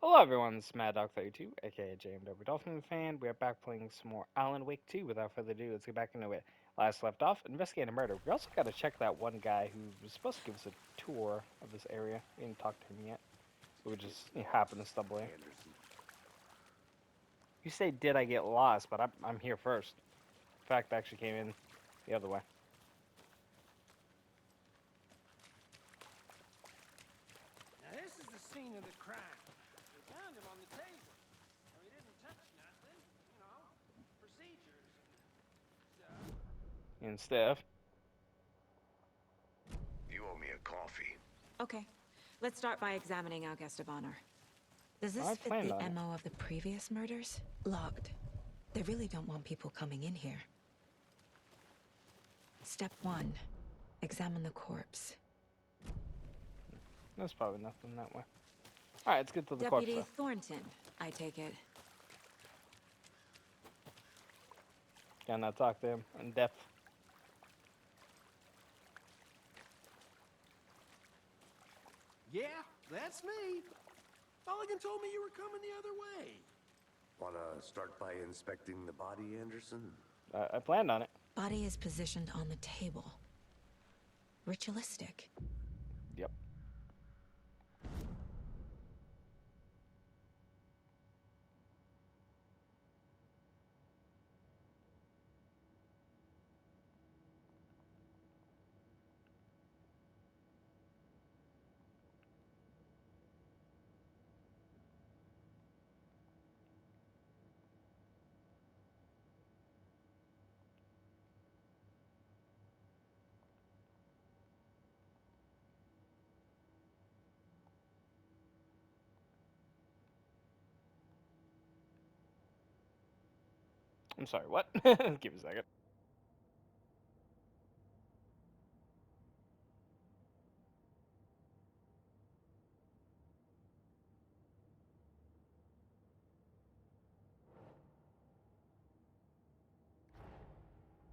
Hello everyone, this is Mad Dog 32, aka JMW Dolphin Fan. We are back playing some more Alan Wake 2. Without further ado, let's get back into it. Last left off, investigate a murder. We also got to check that one guy who was supposed to give us a tour of this area. We didn't talk to him yet. We just happened to stumble in. Anderson. You say, did I get lost? But I'm here first. In fact, I actually came in the other way. Now this is the scene of the crime. We found him on the table. Well, he didn't touch nothing, procedures and stuff. And Steph. You owe me a coffee. Okay, let's start by examining our guest of honor. Does I this fit planned the on it. MO of the previous murders? Locked. They really don't want people coming in here. Step 1. Examine the corpse. There's probably nothing that way. Alright, let's get to the corpse Deputy though. Thornton, I take it. Can I talk to him in depth? Yeah, that's me. Mulligan told me you were coming the other way. Wanna start by inspecting the body, Anderson? I planned on it. Body is positioned on the table. Ritualistic. Yep. I'm sorry, what? Give me a second.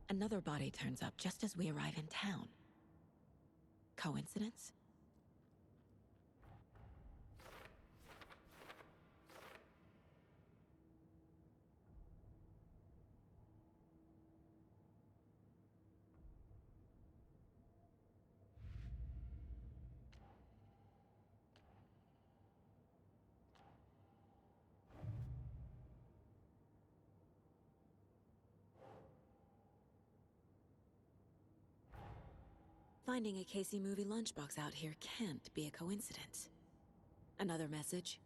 Another body turns up just as we arrive in town. Coincidence? Finding a Casey movie lunchbox out here can't be a coincidence. Another message?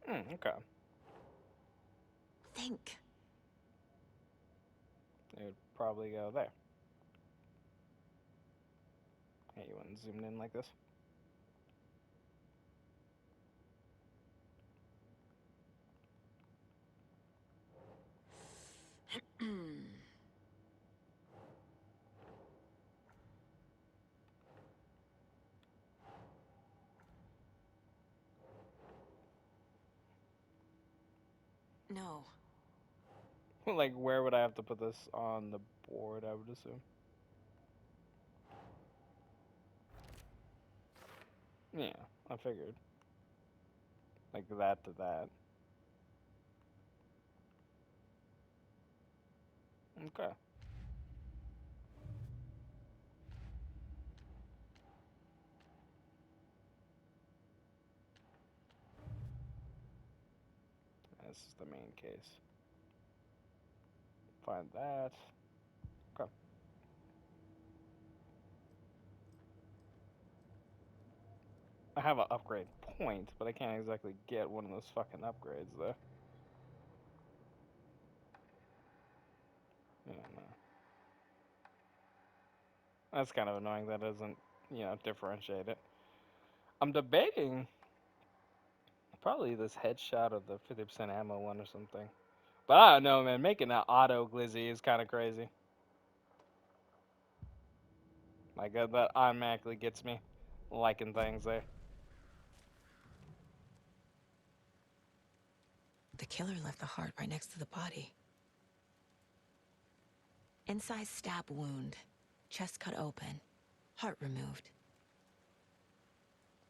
Okay. Think. It would probably go there. Hey, you want zoomed in like this? No. Like, where would I have to put this on the board, I would assume? Yeah, I figured. Like that to that. Okay. This is the main case. Find that. Okay. I have an upgrade point, but I can't exactly get one of those fucking upgrades, though. Yeah, no. That's kind of annoying that doesn't, differentiate it. I'm debating probably this headshot of the 50% ammo one or something. But I don't know, man. Making that auto glizzy is kind of crazy. Like, that automatically gets me liking things there. The killer left the heart right next to the body. Incised stab wound. Chest cut open. Heart removed.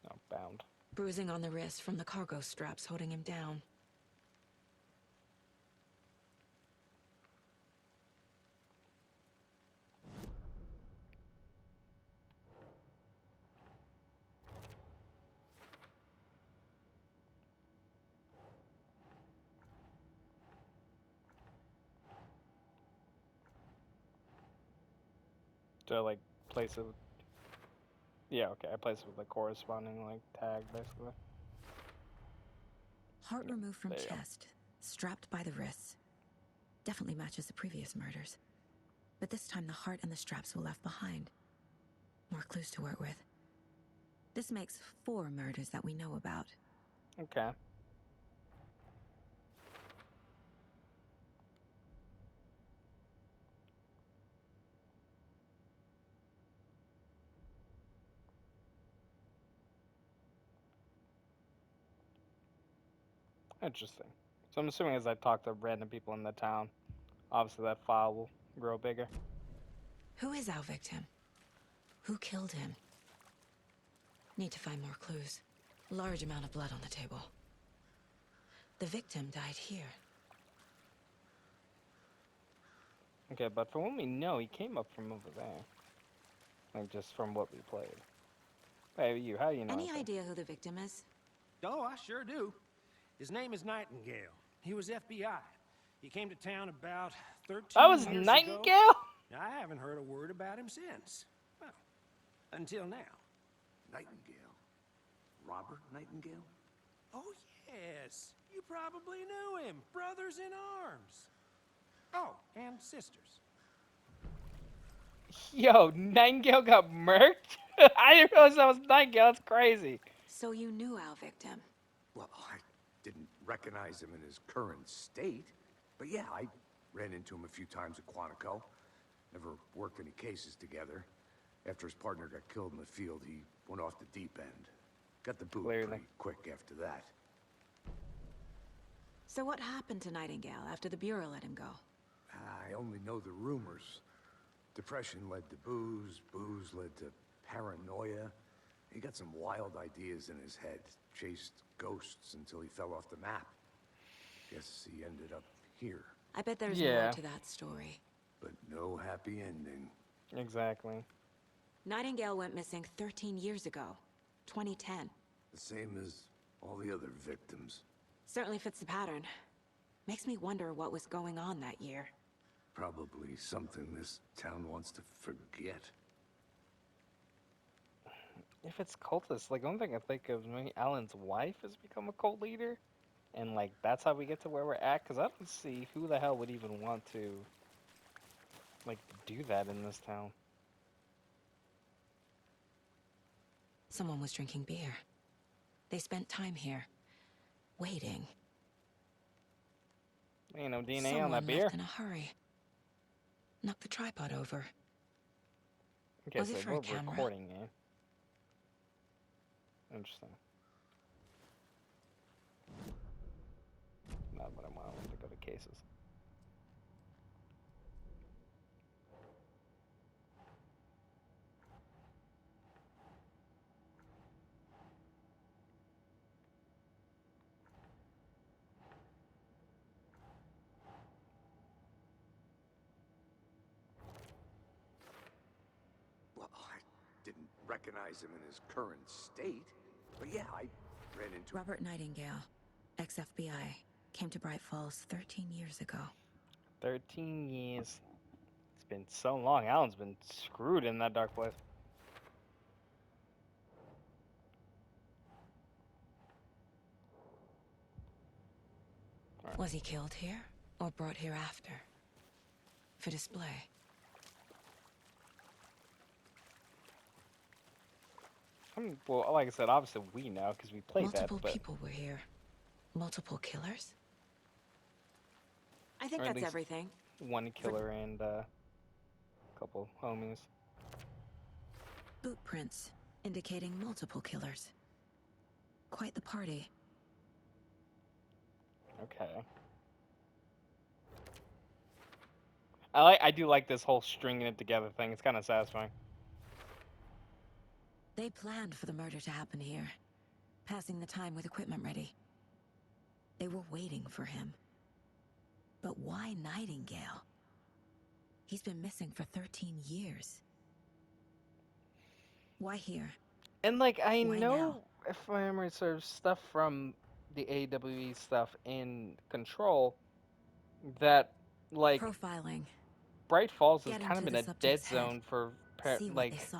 No, bound. Bruising on the wrist from the cargo straps holding him down. Do I like place it? Yeah, okay. I place it with the corresponding like tag basically. Heart removed from there you go. chest. Strapped by the wrists. Definitely matches the previous murders. But this time the heart and the straps were left behind. More clues to work with. This makes 4 murders that we know about. Okay. Interesting. So I'm assuming as I talk to random people in the town, obviously that file will grow bigger. Who is our victim? Who killed him? Need to find more clues. Large amount of blood on the table. The victim died here. Okay, but from what we know, he came up from over there. Like, just from what we played. Hey, you, how do you know? Any that? idea who the victim is? Oh, I sure do. His name is Nightingale. He was FBI. He came to town about 13 That was years Nightingale? ago. I haven't heard a word about him since. Well, until now. Nightingale. Robert Nightingale? Oh, yes. You probably knew him. Brothers in arms. Oh, and sisters. Yo, Nightingale got murked? I didn't realize that was Nightingale. That's crazy. So you knew our victim. Well, I didn't recognize him in his current state. But yeah, I ran into him a few times at Quantico. Never worked any cases together. After his partner got killed in the field, he went off the deep end. Got the boot Clearly. pretty quick after that. So what happened to Nightingale after the Bureau let him go? I only know the rumors. Depression led to booze, booze led to paranoia. He got some wild ideas in his head, chased ghosts until he fell off the map. Guess he ended up here, I bet there's Yeah. more to that story. but no happy ending. Exactly. Nightingale went missing 13 years ago. 2010. The same as all the other victims. Certainly fits the pattern. Makes me wonder what was going on that year. Probably something this town wants to forget. If it's cultists, like, the only thing I think of is maybe Alan's wife has become a cult leader. And, like, that's how we get to where we're at. Because I don't see who the hell would even want to, like, do that in this town. Someone was drinking beer. They spent time here, waiting. Ain't no DNA Someone on that beer. left in a hurry. Knocked the tripod over. Okay, Was so it for a we're camera? recording, eh? Interesting. Not what I want. I want to go to cases. Well, I didn't recognize him in his current state. But yeah, I ran into him. Robert Nightingale, ex-FBI, came to Bright Falls 13 years ago. 13 years. It's been so long. Alan's been screwed in that dark place. Was he killed here or brought here after? For display. Well, like I said, obviously we know because we played Multiple that, but people were here. Multiple killers? I think Or at that's least- everything. one killer and a couple homies. Boot prints indicating multiple killers. Quite the party. Okay. I do like this whole stringing it together thing. It's kind of satisfying. They planned for the murder to happen here, passing the time with equipment ready. They were waiting for him. But why Nightingale? He's been missing for 13 years. Why here? And like I Why know, now? if I remember, sort of stuff from the AWE stuff in Control, that like Profiling. Bright Falls has Get kind of into been the a dead subject's head. zone for See what they like saw.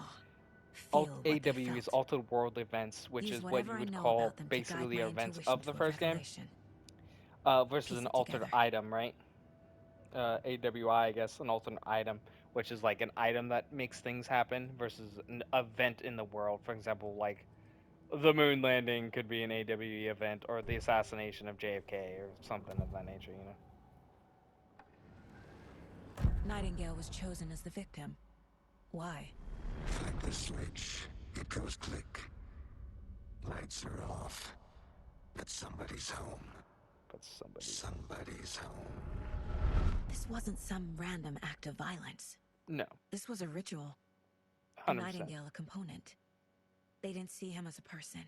Feel what they AWE's felt. altered world events, which Use is what whatever you I would know call about them to basically guide the my events intuition of the toward first game, revelation. versus Piece an it altered together. item, right? AWI, I guess, an alternate item, which is like an item that makes things happen versus an event in the world. For example, like the moon landing could be an AWE event, or the assassination of JFK, or something of that nature, you know? Nightingale was chosen as the victim. Why? Flip the switch. It goes click. Lights are off. But somebody's home. But somebody. Somebody's home. This wasn't some random act of violence. No, This was a ritual. A 100%. Nightingale a component. They didn't see him as a person.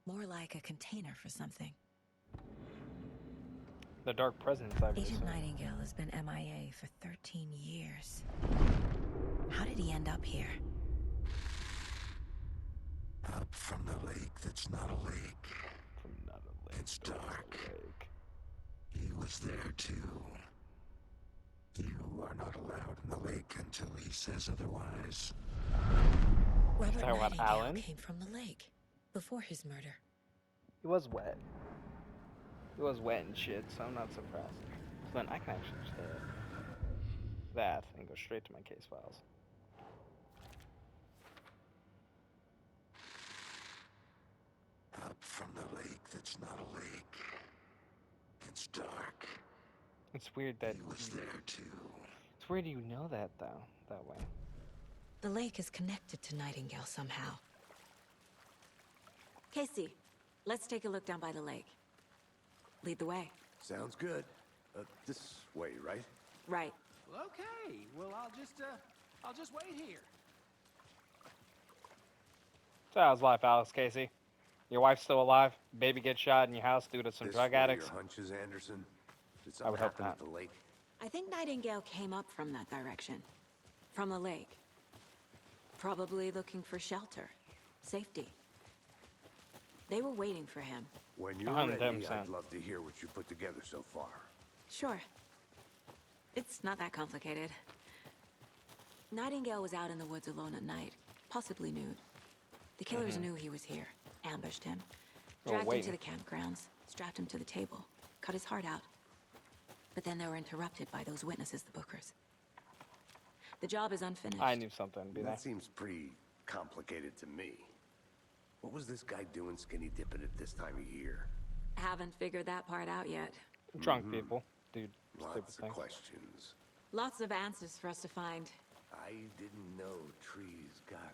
More like a container for something. The Dark Presence, obviously. Agent Nightingale has been MIA for 13 years. How did he end up here? Up from the lake that's not a lake. From not a lake. It's to a dark. lake. He was there too. You are not allowed in the lake until he says otherwise. Robert Talking about Nightingale Alan? came from the lake before his murder. He was wet. He was wet and shit, so I'm not surprised. So then I can actually just hit that and go straight to my case files. Up from the lake that's not a lake. It's dark. It's weird that He was there too. it's weird you know that though, that way. The lake is connected to Nightingale somehow. Casey, let's take a look down by the lake. Lead the way. Sounds good. This way, right? Right. Well, okay. Well, I'll just wait here. So how's life, Alice Casey? Your wife's still alive? Baby gets shot in your house due to some This drug were addicts? your hunches, Anderson? Did I something would hope happen not. at the lake? I think Nightingale came up from that direction. From the lake. Probably looking for shelter. Safety. They were waiting for him. When you're 110%. ready, I'd love to hear what you put together so far. Sure. It's not that complicated. Nightingale was out in the woods alone at night, possibly nude. The killers knew he was here, ambushed him, Oh, dragged him wait. to the campgrounds, strapped him to the table, cut his heart out. But then they were interrupted by those witnesses, the Bookers. The job is unfinished. I knew something would be there. That seems pretty complicated to me. What was this guy doing skinny dipping at this time of year? Haven't figured that part out yet. Drunk people, dude, stupid Lots of things. questions. Lots of answers for us to find. I didn't know trees got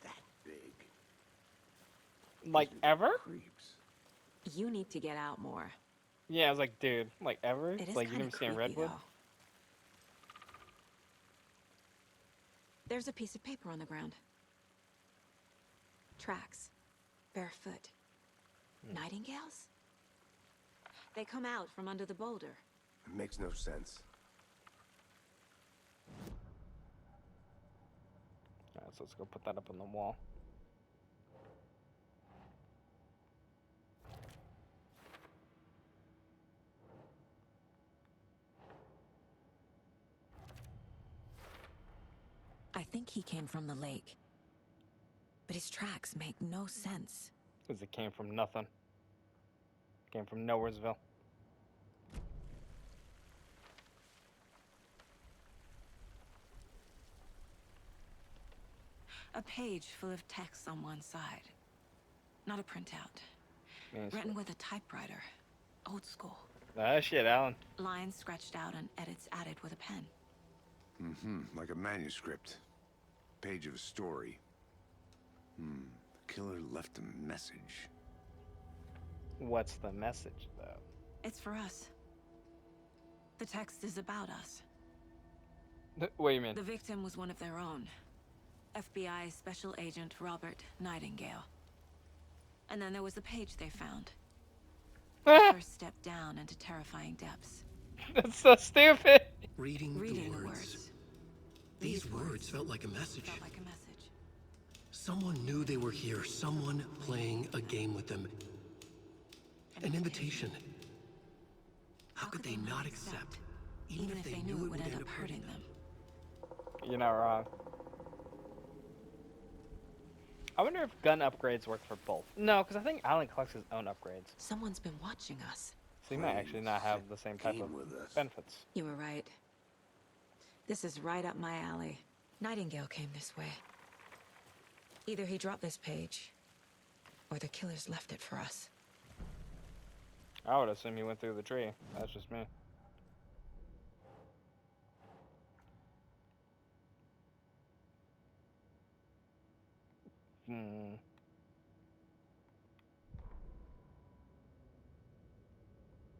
that big. Like ever? Creeps. You need to get out more. Yeah, I was like, dude, like ever? It is Like you kind never of seen creepy, Redwood? though. There's a piece of paper on the ground. Tracks. Barefoot. Nightingales? They come out from under the boulder. It makes no sense. Alright, so let's go put that up on the wall. I think he came from the lake. But his tracks make no sense. Because it came from nothing. Came from Nowheresville. A page full of text on one side. Not a printout. Manuscript. Written with a typewriter. Old school. Ah, shit, Alan. Lines scratched out and edits added with a pen. Like a manuscript. Page of a story. The killer left a message. What's the message, though? It's for us. The text is about us. What do you mean? The victim was one of their own. FBI Special Agent Robert Nightingale. And then there was the page they found. The first step down into terrifying depths. That's so stupid. Reading Reading the the words. words. These words felt like a message. Felt like a message. Someone knew they were here. Someone playing a game with them. An invitation. How could they not accept? Even if they knew it would end up hurting them. You're not wrong. I wonder if gun upgrades work for both. No, because I think Alan collects his own upgrades. Someone's been watching us. So he might actually not have the same type of Game with us. benefits. You were right. This is right up my alley. Nightingale came this way. Either he dropped this page, or the killers left it for us. I would assume he went through the tree. That's just me. Hmm.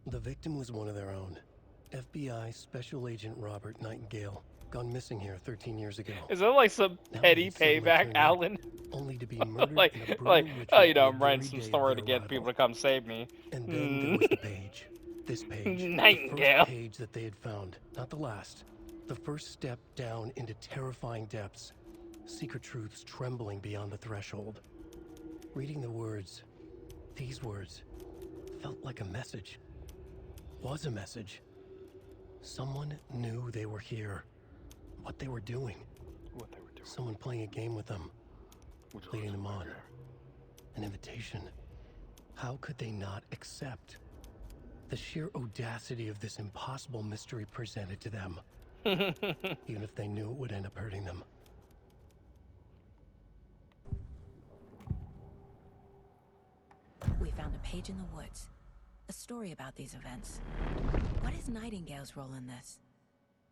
The victim was one of their own. FBI Special Agent Robert Nightingale, gone missing here 13 years ago. Is that like some Now petty he suddenly payback, turned up, Alan? only to be murdered like, in a brutal like, ritual oh, you know, on I'm the writing very some day of story to their get arrival. people to come save me. And then there was the page. This page. The Nightingale. first page that they had found. Not the last. The first step down into terrifying depths. Secret truths trembling beyond the threshold. Reading the words, these words, felt like a message. Was a message. Someone knew they were here. What they were doing. What they were doing. Someone playing a game with them. Leading them on. An invitation. How could they not accept? The sheer audacity of this impossible mystery presented to them. Even if they knew it would end up hurting them. We found a page in the woods. A story about these events. What is Nightingale's role in this?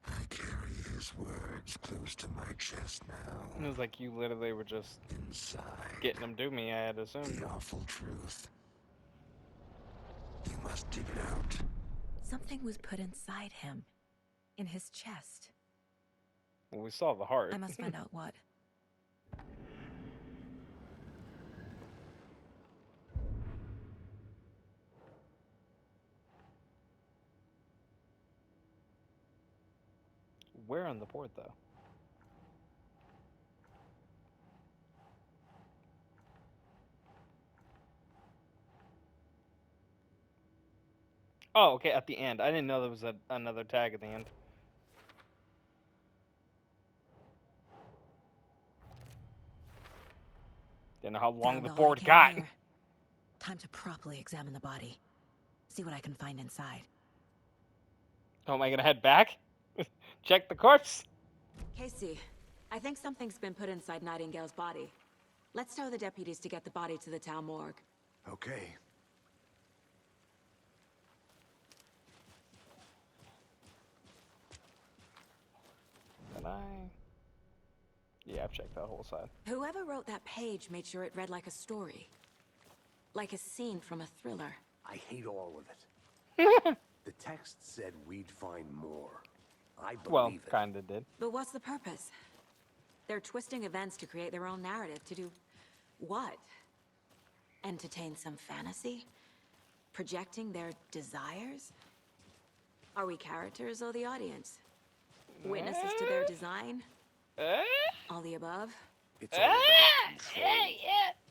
I carry his words close to my chest now. It was like you literally were just Inside. getting them to me, I had assumed. The awful truth. You must dig it out. Something was put inside him. In his chest. Well, we saw the heart. I must find out what. Where on the board, though? Oh, okay, at the end. I didn't know there was another tag at the end. Didn't know how long Found the all I board can got. here. Time to properly examine the body. See what I can find inside. Oh, am I gonna head back? Check the corpse? Casey, I think something's been put inside Nightingale's body. Let's tell the deputies to get the body to the town morgue. Okay. Can I? Yeah, I've checked that whole side. Whoever wrote that page made sure it read like a story. Like a scene from a thriller. I hate all of it. The text said we'd find more. I believe Well, it. kinda did. But what's the purpose? They're twisting events to create their own narrative. To do what? Entertain some fantasy? Projecting their desires? Are we characters or the audience? Witnesses to their design? All the above? It's all about control.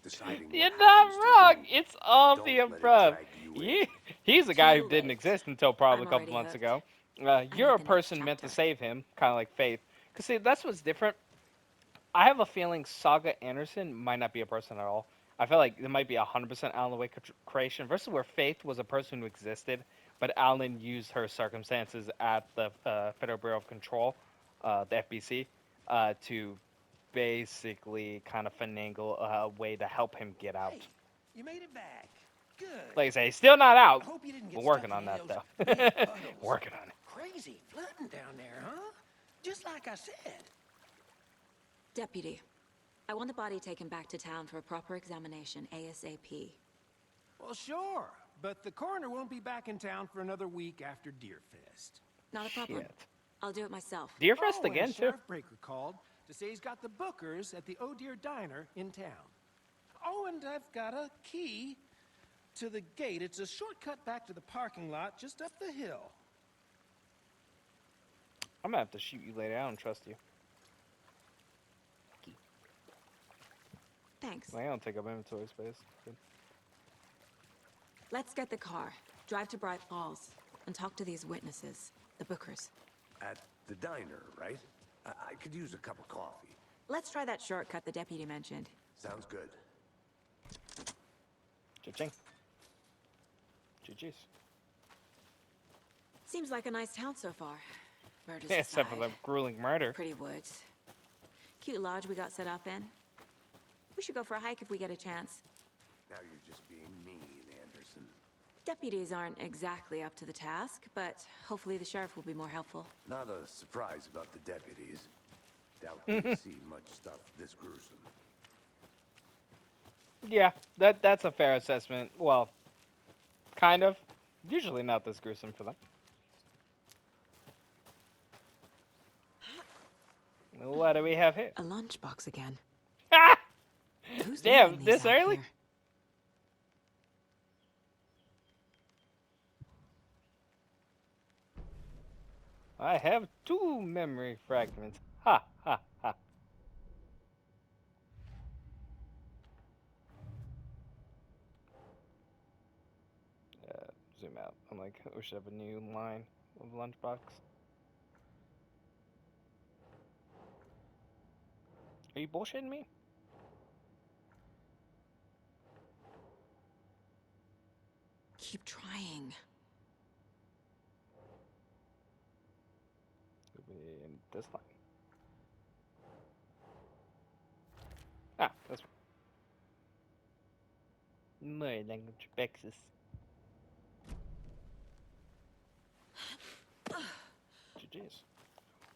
Deciding what You're not happens to wrong. who. It's all Don't the let it above. drag you in. He's a guy who Too didn't late. exist until probably a I'm couple already months hooked. ago. You're I a need the person next meant to chapter. save him, kind of like Faith. Because, see, that's what's different. I have a feeling Saga Anderson might not be a person at all. I feel like it might be 100% Alan Wake creation versus where Faith was a person who existed, but Alan used her circumstances at the Federal Bureau of Control, the FBC, to basically kind of finagle a way to help him get out. Hey, you made it back. Good. Like I say, he's still not out. I hope you didn't get We're working stuck on in that, those though. big puddles. Working on it. Crazy flooding down there, huh? Just like I said. Deputy, I want the body taken back to town for a proper examination ASAP. Well, sure. But the coroner won't be back in town for another week after Deerfest. Not a problem. Shit. I'll do it myself. Deerfest and again, too? Sheriff Breaker called to say he's got the Bookers at the Oh Dear Diner in town. Oh, and I've got a key to the gate. It's a shortcut back to the parking lot just up the hill. I'm gonna have to shoot you later. I don't trust you. Thanks. Well, I don't take up inventory space. Good. Let's get the car, drive to Bright Falls, and talk to these witnesses, the Bookers. At the diner, right? I could use a cup of coffee. Let's try that shortcut the deputy mentioned. Sounds good. Cha-ching. GG's. Seems like a nice town so far. Murders Yeah, except for aside. the grueling murder. Pretty woods. Cute lodge we got set up in. We should go for a hike if we get a chance. Now you're just being mean, Anderson. Deputies aren't exactly up to the task, but hopefully the sheriff will be more helpful. Not a surprise about the deputies. Doubt we see much stuff this gruesome. Yeah, that's a fair assessment. Well, kind of. Usually not this gruesome for them. What do we have here? A lunchbox again. Ah! Who's Damn, leaving this these out early? here? I have 2 memory fragments. Ha ha ha. Zoom out. I'm like, we should have a new line of lunchbox. Are you bullshitting me? Keep trying. Could be in this line. Ah, that's more language Bexus. GG's.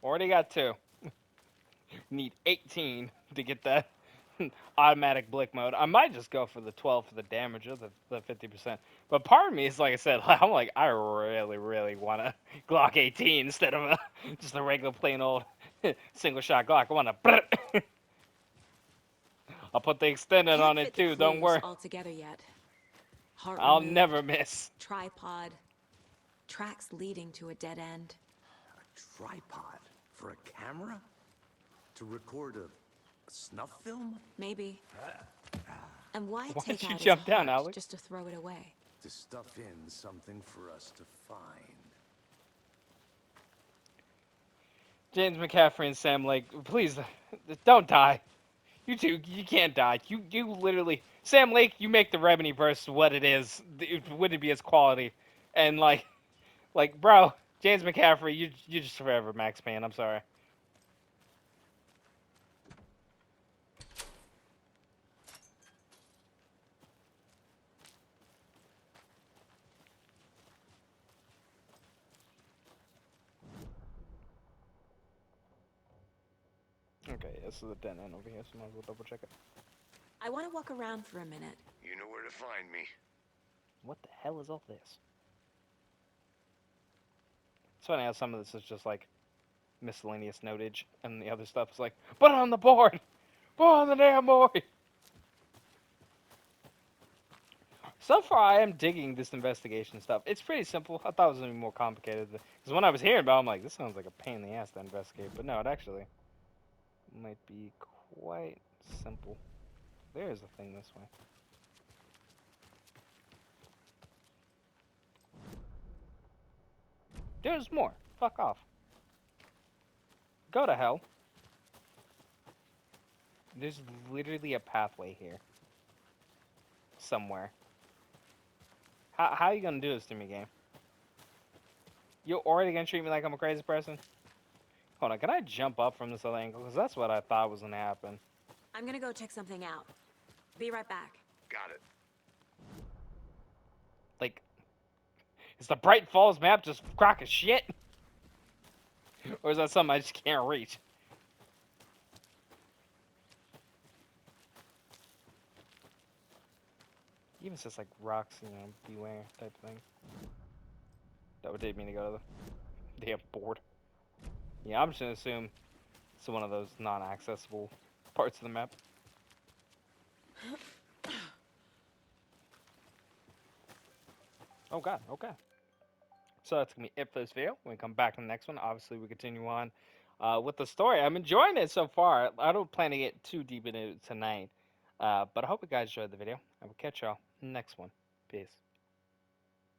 Already got 2. Need 18 to get that automatic blick mode. I might just go for the 12 for the damage or the 50%. But part of me is, like I said, I'm like, I really, really want a Glock 18 instead of just a regular plain old single shot Glock. I want to. I'll put the extended Can't on fit it the too. Don't clues worry. all together yet. Heart I'll removed, never miss. Tripod. Tracks leading to a dead end. A tripod for a camera? To record a snuff film? Maybe. And why Why take did you out jump his down, heart Alex? just to throw it away? To stuff in something for us to find. James McCaffrey and Sam Lake, please don't die. You two, you can't die. You literally, Sam Lake, you make the Remini verse what it is. It wouldn't be its quality, and like, bro, James McCaffrey, you just forever Max Payne. I'm sorry. Okay, this is a dead end over here, so might as well double check it. I want to walk around for a minute. You know where to find me. What the hell is all this? It's funny how some of this is just like miscellaneous notage, and the other stuff is like, put it on the board! Put it on the damn board! So far, I am digging this investigation stuff. It's pretty simple. I thought it was going to be more complicated. Because when I was hearing about it, I'm like, this sounds like a pain in the ass to investigate. But no, it actually might be quite simple. There's a thing this way. There's more. Fuck off. Go to hell. There's literally a pathway here. Somewhere. How are you gonna do this to me, game? You're already gonna treat me like I'm a crazy person? Hold on, can I jump up from this other angle? Because that's what I thought was gonna happen. I'm gonna go check something out. Be right back. Got it. Like, is the Bright Falls map just crock of shit? Or is that something I just can't reach? Even says like rocks, you know, beware type thing. That would take me to go to the damn board. Yeah, I'm just gonna assume it's one of those non-accessible parts of the map. Oh god, okay. So that's gonna be it for this video. When we come back in the next one, obviously we continue on with the story. I'm enjoying it so far. I don't plan to get too deep into it tonight, but I hope you guys enjoyed the video. I will catch y'all next one. Peace.